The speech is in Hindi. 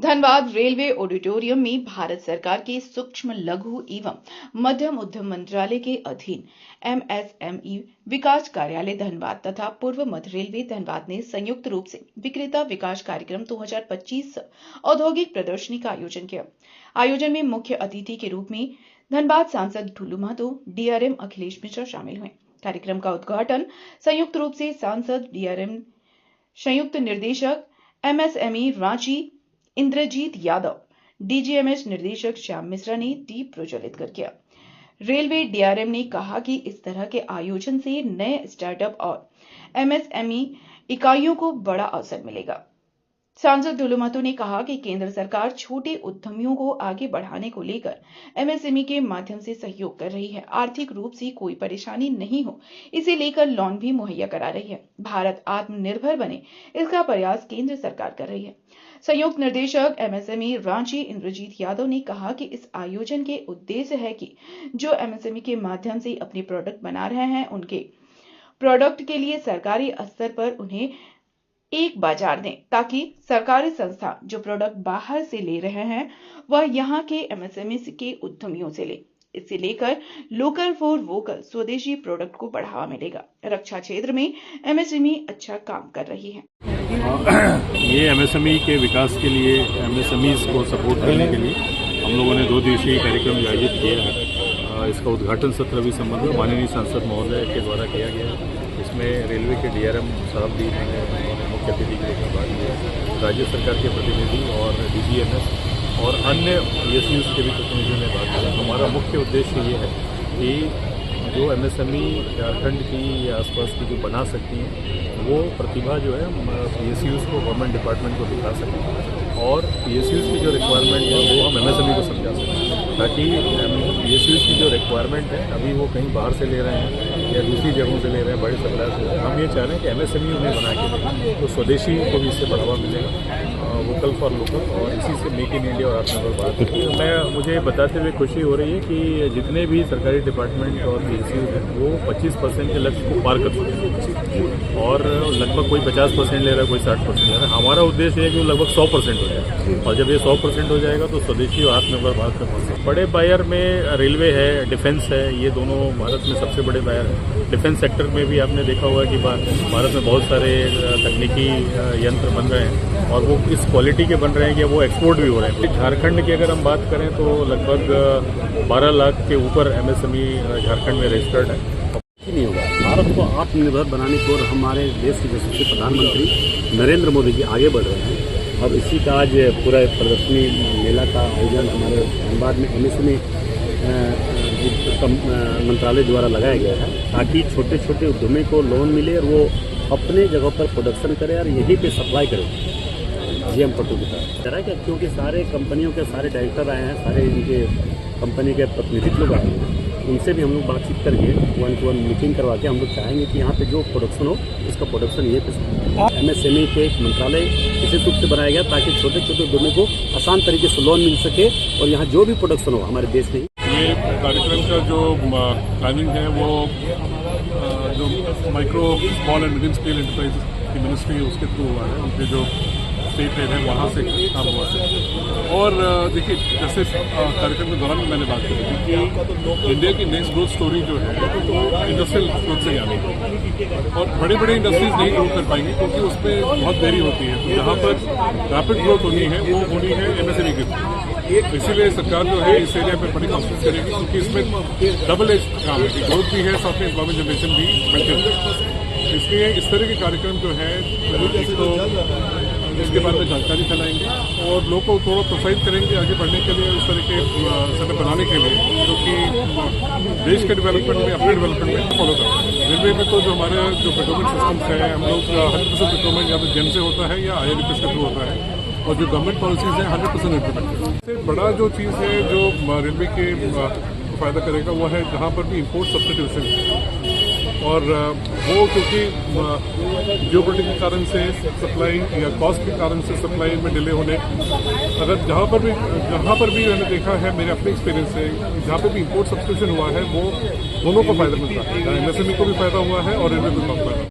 धनबाद रेलवे ऑडिटोरियम में भारत सरकार के सूक्ष्म लघु एवं मध्यम उद्यम मंत्रालय के अधीन एमएसएमई विकास कार्यालय धनबाद तथा पूर्व मध्य रेलवे धनबाद ने संयुक्त रूप से विक्रेता विकास कार्यक्रम 2025 औद्योगिक प्रदर्शनी का आयोजन किया। आयोजन में मुख्य अतिथि के रूप में धनबाद सांसद ढुलू महतो, डीआरएम अखिलेश मिश्रा शामिल हुए। कार्यक्रम का उद्घाटन संयुक्त रूप से सांसद, डीआरएम संयुक्त निर्देशक एमएसएमई रांची इंद्रजीत यादव, डीजीएमएस निर्देशक श्याम मिश्रा ने दीप प्रज्वलित कर किया। रेलवे डीआरएम ने कहा कि इस तरह के आयोजन से नए स्टार्टअप और एमएसएमई इकाइयों को बड़ा अवसर मिलेगा। सांसद ढुलू महतो ने कहा कि केंद्र सरकार छोटे उद्यमियों को आगे बढ़ाने को लेकर एमएसएमई के माध्यम से सहयोग कर रही है। आर्थिक रूप से कोई परेशानी नहीं हो, इसे लेकर लोन भी मुहैया करा रही है। भारत आत्मनिर्भर बने, इसका प्रयास केंद्र सरकार कर रही है। संयुक्त निर्देशक एमएसएमई रांची इंद्रजीत यादव ने कहा कि इस आयोजन के उद्देश्य है कि जो एमएसएमई के माध्यम से अपने प्रोडक्ट बना रहे हैं, उनके प्रोडक्ट के लिए सरकारी स्तर पर उन्हें एक बाजार दें, ताकि सरकारी संस्था जो प्रोडक्ट बाहर से ले रहे हैं वह यहाँ के एमएसएमई के उद्यमियों से ले। इसे लेकर लोकल फॉर वोकल स्वदेशी प्रोडक्ट को बढ़ावा मिलेगा। रक्षा क्षेत्र में एमएसएमई अच्छा काम कर रही है। ये एमएसएमई के विकास के लिए, एमएसएमईज को सपोर्ट करने के लिए हम लोगों ने 2 दिवसीय कार्यक्रम आयोजित किया है। इसका उद्घाटन सत्र भी संबंधित माननीय सांसद महोदय के द्वारा किया गया है। इसमें रेलवे के डीआरएम साहब भी मुख्य अतिथि के रूप में भाग लिया, राज्य सरकार के प्रतिनिधि और डीजीएमएस और अन्य पीएसयूज के भी प्रतिनिधियों ने भाग लिया। हमारा मुख्य उद्देश्य ये है कि जो एमएसएमई झारखंड की या आसपास की जो बना सकती हैं, वो प्रतिभा जो है पीएसयूज को, गवर्नमेंट डिपार्टमेंट को दिखा सकें और पीएसयूज की जो रिक्वायरमेंट है वो हम एमएसएमई को समझा सकें, ताकि पीएसयूज की जो रिक्वायरमेंट है अभी वो कहीं बाहर से ले रहे हैं या दूसरी जगहों से ले रहे हैं, बड़े सप्लायर से। हम ये चाह रहे हैं कि एमएसएमई उन्हें बना के दें, तो स्वदेशी को भी इससे बढ़ावा मिलेगा, वोकल फॉर लोकल, और इसी से मेक इन इंडिया और आत्मनिर्भर भारत। मुझे बताते हुए खुशी हो रही है कि जितने भी सरकारी डिपार्टमेंट और पीएसयूज हैं वो 25% के लक्ष्य को पार कर चुके हैं और लगभग कोई 50% ले रहा है, कोई 60% ले रहा है। हमारा उद्देश्य है कि वो लगभग 100% हो जाए, और जब ये 100% हो जाएगा तो स्वदेशी और आत्मनिर्भर भारत का कॉन्सेप्ट। बड़े बायर में रेलवे है, डिफेंस है, ये दोनों भारत में सबसे बड़े बायर हैं। डिफेंस सेक्टर में भी आपने देखा होगा कि भारत में बहुत सारे तकनीकी यंत्र बन रहे हैं और वो इस क्वालिटी के बन रहे हैं कि वो एक्सपोर्ट भी हो रहे हैं। झारखंड की अगर हम बात करें तो लगभग 12 लाख के ऊपर एमएसएमई झारखंड में रजिस्टर्ड है। नहीं होगा, भारत को आत्मनिर्भर बनाने की ओर हमारे देश के यशस्वी प्रधानमंत्री नरेंद्र मोदी जी आगे बढ़ रहे हैं और इसी का आज पूरा प्रदर्शनी मेला का आयोजन हमारे धनबाद में एमएसएमई मंत्रालय द्वारा लगाया गया है, ताकि छोटे छोटे उद्यमी को लोन मिले और वो अपने जगह पर प्रोडक्शन करे और यहीं पे सप्लाई करे जीएम पट्टू की तरह क्या, क्योंकि सारे कंपनियों के सारे डायरेक्टर आए हैं, सारे इनके कंपनी के प्रतिनिधित्व लोग आए हैं, उनसे भी हम लोग बातचीत करके 1-to-1 मीटिंग करवा के हम लोग चाहेंगे कि यहाँ पे जो प्रोडक्शन हो इसका प्रोडक्शन ये पे एमएसएमई के एक मंत्रालय विशेष रूप से बनाया गया, ताकि छोटे छोटे उद्यमी को आसान तरीके से लोन मिल सके और यहाँ जो भी प्रोडक्शन हो हमारे देश में। ये कार्यक्रम का जो टाइमिंग है वो जो micro small and medium scale enterprise की मिनिस्ट्री है उसके थ्रू हुआ है, उनके जो स्टेट हेड है वहाँ से काम हुआ है। और देखिए, जैसे कार्यक्रम के दौरान मैंने बात की थी कि इंडिया की नेक्स्ट ग्रोथ स्टोरी जो है तो इंडस्ट्रियल ग्रोथ से आनी है और बड़े बड़े इंडस्ट्रीज नहीं ग्रो कर पाएंगी क्योंकि उसमें बहुत देरी होती है। तो जहाँ पर रैपिड ग्रोथ होनी है वो होनी है एमएसएमई के थ्रू। इसीलिए सरकार जो है इस एरिया में बड़ी कोशिश करेगी, क्योंकि इसमें डबल एज काम है कि ग्रोथ भी है, साथ में एम्प्लॉयमेंट जनरेशन भी मेंटेन है। इसलिए इस तरह के कार्यक्रम जो है तो इसके बारे में जानकारी फैलाएंगे और लोगों को थोड़ा प्रोत्साहित करेंगे आगे बढ़ने के लिए, इस तरह के सेटअप बनाने के लिए, जो कि देश के डेवलपमेंट में, अपने डेवलपमेंट में फॉलो करते हैं। रेलवे में तो जो हमारे जो प्रोक्योरमेंट सिस्टम्स है, हम लोग 100% प्रोक्योरमेंट या तो जेम से होता है या आईआरपीएस के थ्रू होता है, और जो गवर्नमेंट पॉलिसीज हैं 100% इम्प्लीमेंट। सबसे बड़ा जो चीज़ है जो रेलवे के फायदा करेगा वो है जहाँ पर भी इम्पोर्ट सब्सिडी, और वो क्योंकि जियोपॉलिटिक्स के कारण से सप्लाई या कॉस्ट के कारण से सप्लाई में डिले होने, अगर जहाँ पर भी मैंने देखा है मेरे अपने एक्सपीरियंस से, जहाँ पर भी इम्पोर्ट सब्सटीट्यूशन हुआ है वो दोनों को फायदा मिलता है, एमएसएमई को भी फायदा हुआ है और रेलवे को भी फायदा।